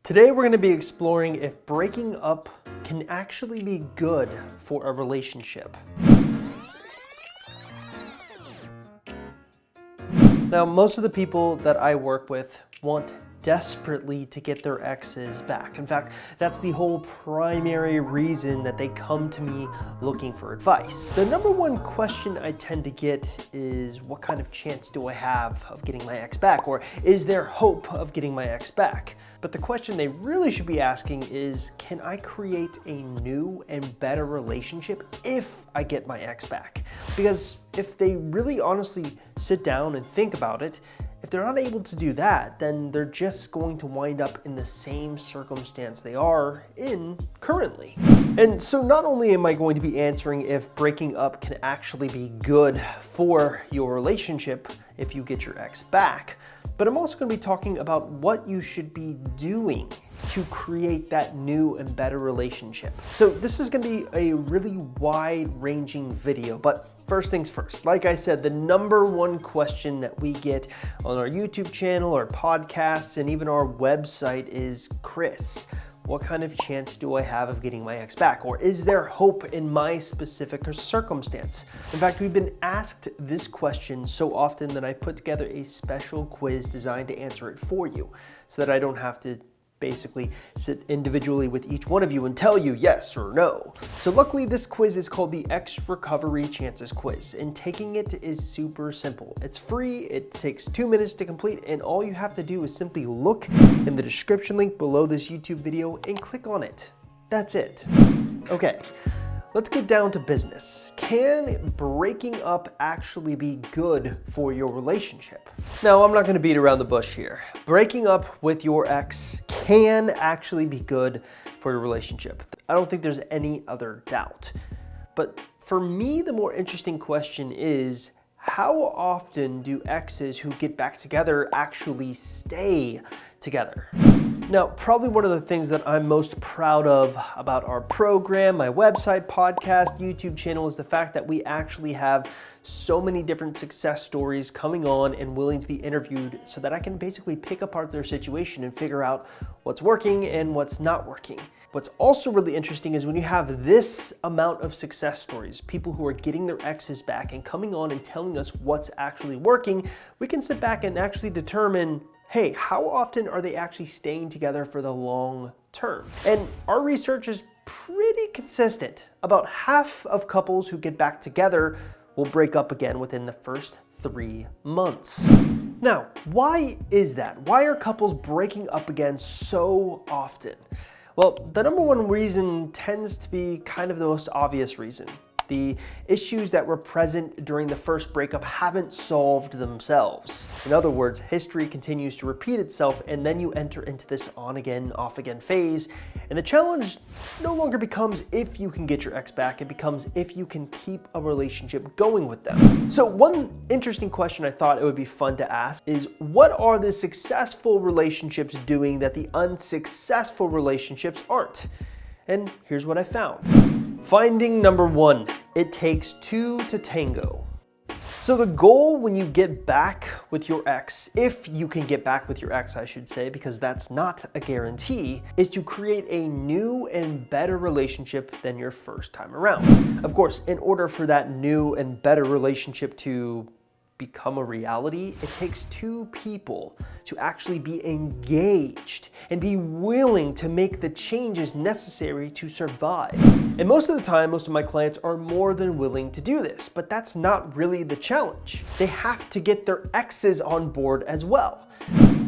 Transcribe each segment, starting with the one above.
Today we're going to be exploring if breaking up can actually be good for a relationship. Now, most of the people that I work with want desperately to get their exes back. In fact, that's the whole primary reason that they come to me looking for advice. The number one question I tend to get is, what kind of chance do I have of getting my ex back? Or is there hope of getting my ex back? But the question they really should be asking is, can I create a new and better relationship if I get my ex back? Because if they really honestly sit down and think about it, if they're not able to do that, then they're just going to wind up in the same circumstance they are in currently. And so not only am I going to be answering if breaking up can actually be good for your relationship if you get your ex back, but I'm also going to be talking about what you should be doing to create that new and better relationship. So this is going to be a really wide-ranging video, but first things first, like I said, the number one question that we get on our YouTube channel, our podcasts, and even our website is, Chris, what kind of chance do I have of getting my ex back? Or is there hope in my specific circumstance? In fact, we've been asked this question so often that I put together a special quiz designed to answer it for you so that I don't have to basically sit individually with each one of you and tell you yes or no. So luckily this quiz is called the Ex Recovery Chances Quiz, and taking it is super simple. It's free, it takes 2 minutes to complete, and all you have to do is simply look in the description link below this YouTube video and click on it. That's it. Okay, let's get down to business. Can breaking up actually be good for your relationship? Now, I'm not going to beat around the bush here. Breaking up with your ex can actually be good for your relationship. I don't think there's any other doubt. But for me, the more interesting question is, how often do exes who get back together actually stay together? Now, probably one of the things that I'm most proud of about our program, my website, podcast, YouTube channel, is the fact that we actually have so many different success stories coming on and willing to be interviewed so that I can basically pick apart their situation and figure out what's working and what's not working. What's also really interesting is when you have this amount of success stories, people who are getting their exes back and coming on and telling us what's actually working, we can sit back and actually determine, hey, how often are they actually staying together for the long term? And our research is pretty consistent. About half of couples who get back together will break up again within the first 3 months. Now, why is that? Why are couples breaking up again so often? Well, the number one reason tends to be kind of the most obvious reason. The issues that were present during the first breakup haven't solved themselves. In other words, history continues to repeat itself, and then you enter into this on again, off again phase. And the challenge no longer becomes if you can get your ex back, it becomes if you can keep a relationship going with them. So one interesting question I thought it would be fun to ask is, what are the successful relationships doing that the unsuccessful relationships aren't? And here's what I found. Finding number one, it takes two to tango. So the goal when you get back with your ex, if you can get back with your ex, I should say, because that's not a guarantee, is to create a new and better relationship than your first time around. Of course, in order for that new and better relationship to become a reality, it takes two people to actually be engaged and be willing to make the changes necessary to survive. And most of the time, most of my clients are more than willing to do this, but that's not really the challenge. They have to get their exes on board as well.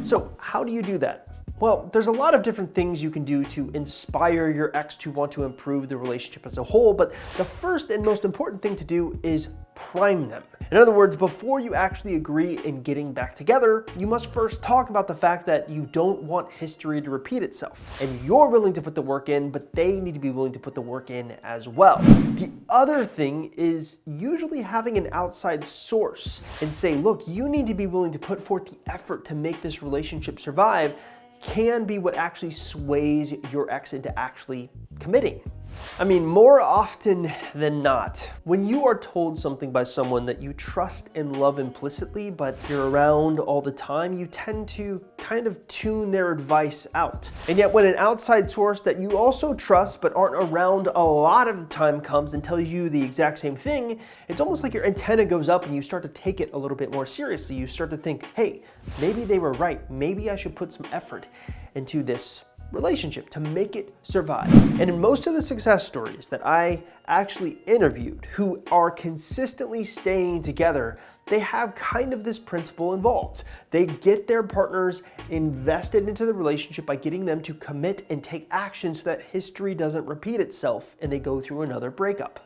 So how do you do that? Well, there's a lot of different things you can do to inspire your ex to want to improve the relationship as a whole, but the first and most important thing to do is prime them. In other words, before you actually agree in getting back together, you must first talk about the fact that you don't want history to repeat itself. And you're willing to put the work in, but they need to be willing to put the work in as well. The other thing is usually having an outside source and say, look, you need to be willing to put forth the effort to make this relationship survive, can be what actually sways your ex into actually committing. I mean, more often than not, when you are told something by someone that you trust and love implicitly, but you're around all the time, you tend to kind of tune their advice out. And yet when an outside source that you also trust but aren't around a lot of the time comes and tells you the exact same thing, it's almost like your antenna goes up and you start to take it a little bit more seriously. You start to think, hey, maybe they were right. Maybe I should put some effort into this relationship to make it survive. And in most of the success stories that I actually interviewed who are consistently staying together, they have kind of this principle involved. They get their partners invested into the relationship by getting them to commit and take action so that history doesn't repeat itself and they go through another breakup.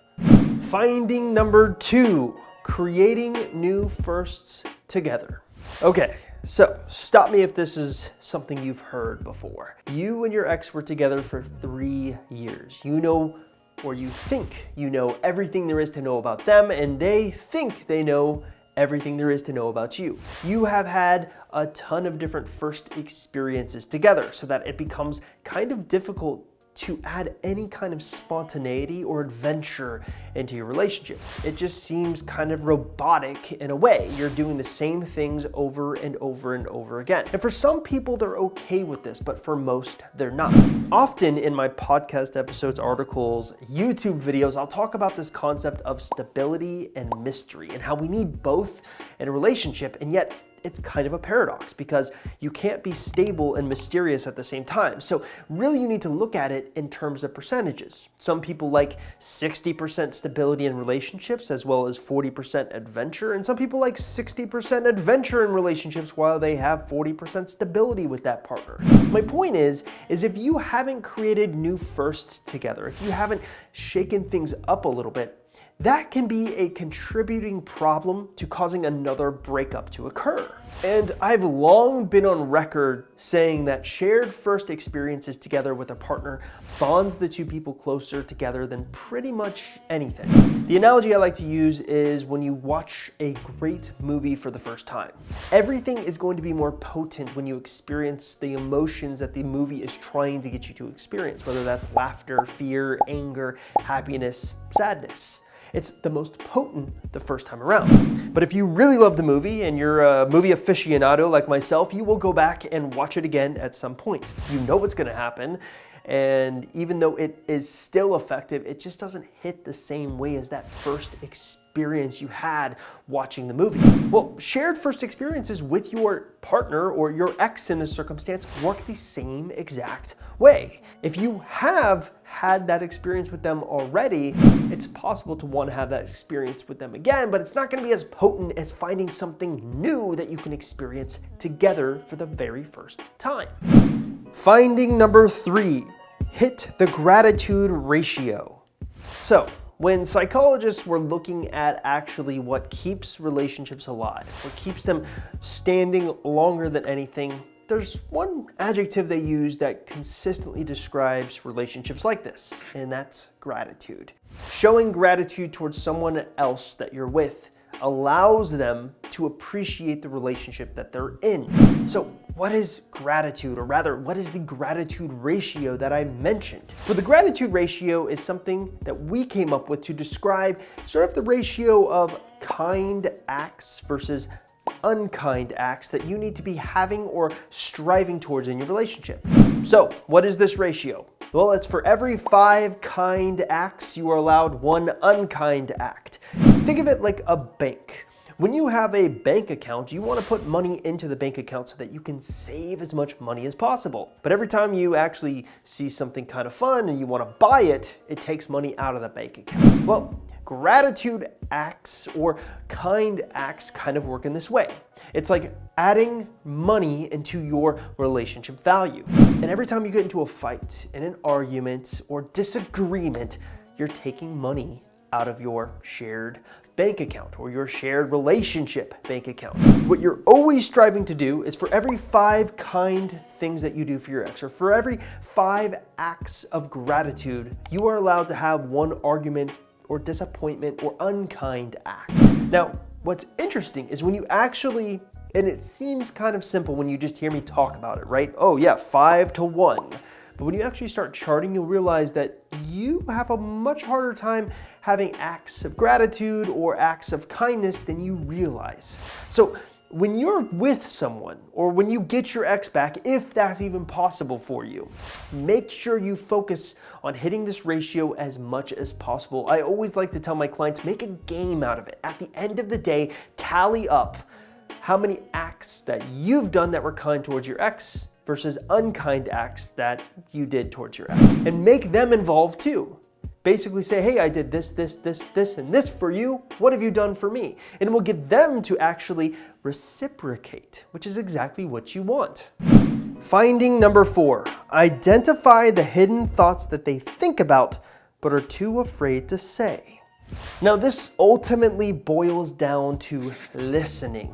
Finding number 2, creating new firsts together. Okay. So, stop me if this is something you've heard before. You and your ex were together for 3 years. You know, or you think you know everything there is to know about them, and they think they know everything there is to know about you. You have had a ton of different first experiences together, so that it becomes kind of difficult to add any kind of spontaneity or adventure into your relationship. It just seems kind of robotic in a way. You're doing the same things over and over and over again. And for some people, they're okay with this, but for most, they're not. Often in my podcast episodes, articles, YouTube videos, I'll talk about this concept of stability and mystery and how we need both in a relationship, and yet it's kind of a paradox because you can't be stable and mysterious at the same time. So really you need to look at it in terms of percentages. Some people like 60% stability in relationships as well as 40% adventure, and some people like 60% adventure in relationships while they have 40% stability with that partner. My point is if you haven't created new firsts together, if you haven't shaken things up a little bit, that can be a contributing problem to causing another breakup to occur. And I've long been on record saying that shared first experiences together with a partner bonds the two people closer together than pretty much anything. The analogy I like to use is when you watch a great movie for the first time. Everything is going to be more potent when you experience the emotions that the movie is trying to get you to experience, whether that's laughter, fear, anger, happiness, sadness. It's the most potent the first time around. But if you really love the movie and you're a movie aficionado like myself, you will go back and watch it again at some point. You know what's gonna happen, and even though it is still effective, it just doesn't hit the same way as that first experience you had watching the movie. Well, shared first experiences with your partner or your ex in this circumstance work the same exact way. If you have had that experience with them already, it's possible to want to have that experience with them again, but it's not going to be as potent as finding something new that you can experience together for the very first time. Finding number 3, hit the gratitude ratio. So, when psychologists were looking at actually what keeps relationships alive, what keeps them standing longer than anything, there's one adjective they use that consistently describes relationships like this, and that's gratitude. Showing gratitude towards someone else that you're with allows them to appreciate the relationship that they're in. So what is gratitude, or rather, what is the gratitude ratio that I mentioned? Well, the gratitude ratio is something that we came up with to describe sort of the ratio of kind acts versus unkind acts that you need to be having or striving towards in your relationship. So, what is this ratio? Well, it's for every 5 kind acts, you are allowed 1 unkind act. Think of it like a bank. When you have a bank account, you want to put money into the bank account so that you can save as much money as possible. But every time you actually see something kind of fun and you want to buy it, it takes money out of the bank account. Well, gratitude acts or kind acts kind of work in this way. It's like adding money into your relationship value. And every time you get into a fight, in an argument, or disagreement, you're taking money out of your shared bank account or your shared relationship bank account. What you're always striving to do is for every 5 kind things that you do for your ex, or for every 5 acts of gratitude, you are allowed to have 1 argument or disappointment or unkind act. Now, what's interesting is when you actually, and it seems kind of simple when you just hear me talk about it, right? Oh yeah, 5 to 1. But when you actually start charting, you'll realize that you have a much harder time having acts of gratitude or acts of kindness than you realize. So when you're with someone, or when you get your ex back, if that's even possible for you, make sure you focus on hitting this ratio as much as possible. I always like to tell my clients, make a game out of it. At the end of the day, tally up how many acts that you've done that were kind towards your ex versus unkind acts that you did towards your ex. And make them involved too. Basically say, hey, I did this, and this for you. What have you done for me? And we'll get them to actually reciprocate, which is exactly what you want. Finding number 4, identify the hidden thoughts that they think about but are too afraid to say. Now, this ultimately boils down to listening.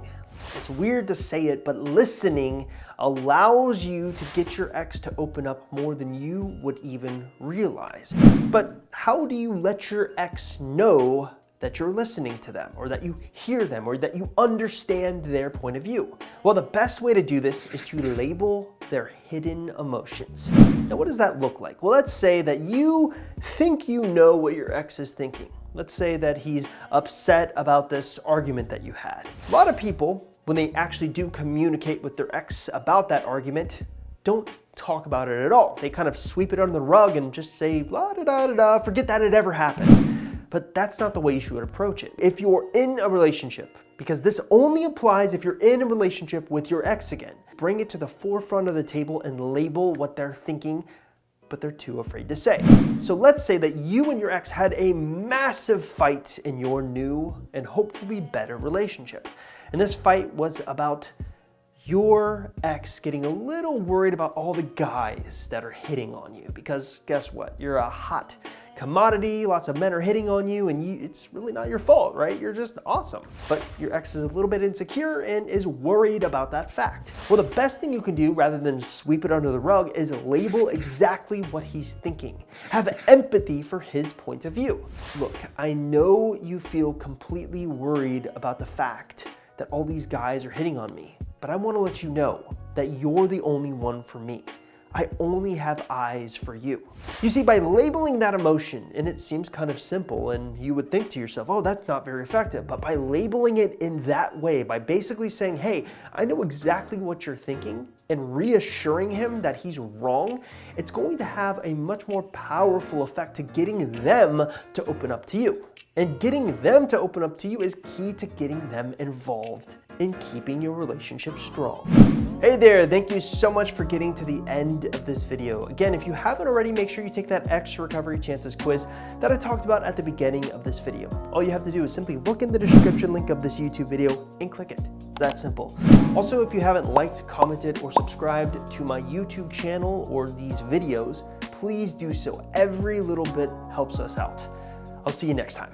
It's weird to say it, but listening allows you to get your ex to open up more than you would even realize. But how do you let your ex know that you're listening to them, or that you hear them, or that you understand their point of view? Well, the best way to do this is to label their hidden emotions. Now, what does that look like? Well, let's say that you think you know what your ex is thinking. Let's say that he's upset about this argument that you had. A lot of people, when they actually do communicate with their ex about that argument, don't talk about it at all. They kind of sweep it under the rug and just say, la da da da da, forget that it ever happened. But that's not the way you should approach it. If you're in a relationship, because this only applies if you're in a relationship with your ex again, bring it to the forefront of the table and label what they're thinking, but they're too afraid to say. So let's say that you and your ex had a massive fight in your new and hopefully better relationship. And this fight was about your ex getting a little worried about all the guys that are hitting on you. Because guess what? You're a hot commodity, lots of men are hitting on you, and it's really not your fault, right? You're just awesome. But your ex is a little bit insecure and is worried about that fact. Well, the best thing you can do, rather than sweep it under the rug, is label exactly what he's thinking. Have empathy for his point of view. Look, I know you feel completely worried about the fact that all these guys are hitting on me, but I want to let you know that you're the only one for me. I only have eyes for you. You see, by labeling that emotion, and it seems kind of simple, and you would think to yourself, oh, that's not very effective, but by labeling it in that way, by basically saying, hey, I know exactly what you're thinking, and reassuring him that he's wrong, it's going to have a much more powerful effect to getting them to open up to you. And getting them to open up to you is key to getting them involved in keeping your relationship strong. Hey there, thank you so much for getting to the end of this video. Again, if you haven't already, make sure you take that Ex Recovery Chances quiz that I talked about at the beginning of this video. All you have to do is simply look in the description link of this YouTube video and click it. It's that simple. Also, if you haven't liked, commented, or subscribed to my YouTube channel or these videos, please do so. Every little bit helps us out. I'll see you next time.